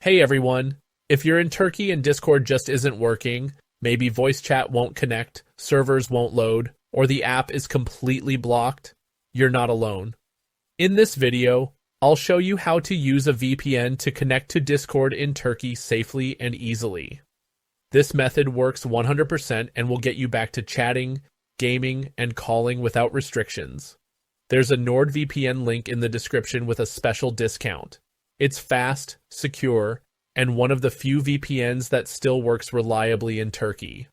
Hey everyone, if you're in Turkey and Discord just isn't working, maybe voice chat won't connect, servers won't load, or the app is completely blocked, you're not alone. In this video, I'll show you how to use a VPN to connect to Discord in Turkey safely and easily. This method works 100% and will get you back to chatting, gaming, and calling without restrictions. There's a NordVPN link in the description with a special discount. It's fast, secure, and one of the few VPNs that still works reliably in Turkey.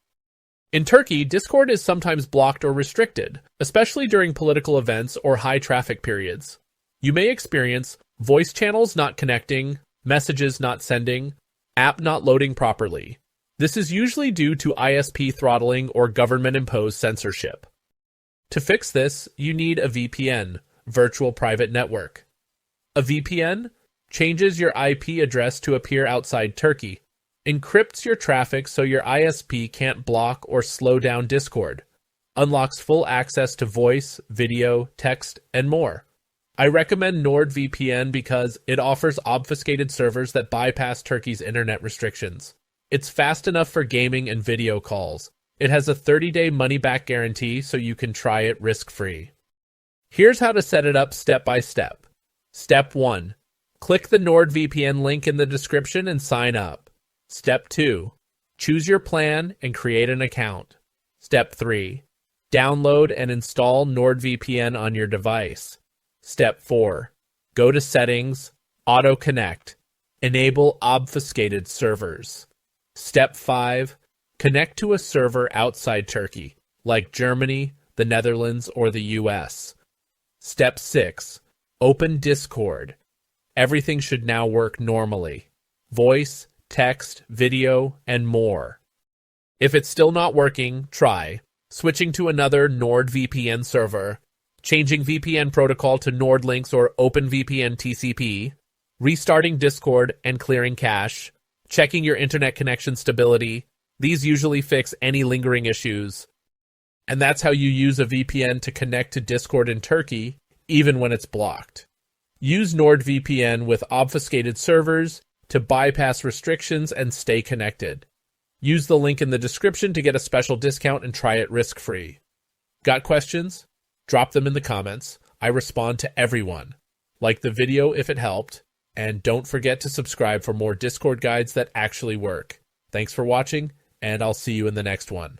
In Turkey, Discord is sometimes blocked or restricted, especially during political events or high traffic periods. You may experience voice channels not connecting, messages not sending, app not loading properly. This is usually due to ISP throttling or government-imposed censorship. To fix this, you need a VPN, virtual private network. A VPN changes your IP address to appear outside Turkey, encrypts your traffic so your ISP can't block or slow down Discord, unlocks full access to voice, video, text, and more. I recommend NordVPN because it offers obfuscated servers that bypass Turkey's internet restrictions. It's fast enough for gaming and video calls. It has a 30-day money-back guarantee so you can try it risk-free. Here's how to set it up step by step. Step 1. Click the NordVPN link in the description and sign up. Step 2. Choose your plan and create an account. Step 3. Download and install NordVPN on your device. Step 4. Go to Settings, Auto Connect. Enable obfuscated servers. Step 5. Connect to a server outside Turkey, like Germany, the Netherlands, or the US. Step 6. Open Discord. Everything should now work normally. Voice, text, video, and more. If it's still not working, try switching to another NordVPN server, changing VPN protocol to NordLynx or OpenVPN TCP, restarting Discord and clearing cache, checking your internet connection stability. These usually fix any lingering issues. And that's how you use a VPN to connect to Discord in Turkey, even when it's blocked. Use NordVPN with obfuscated servers to bypass restrictions and stay connected. Use the link in the description to get a special discount and try it risk-free. Got questions? Drop them in the comments. I respond to everyone. Like the video if it helped, and don't forget to subscribe for more Discord guides that actually work. Thanks for watching, and I'll see you in the next one.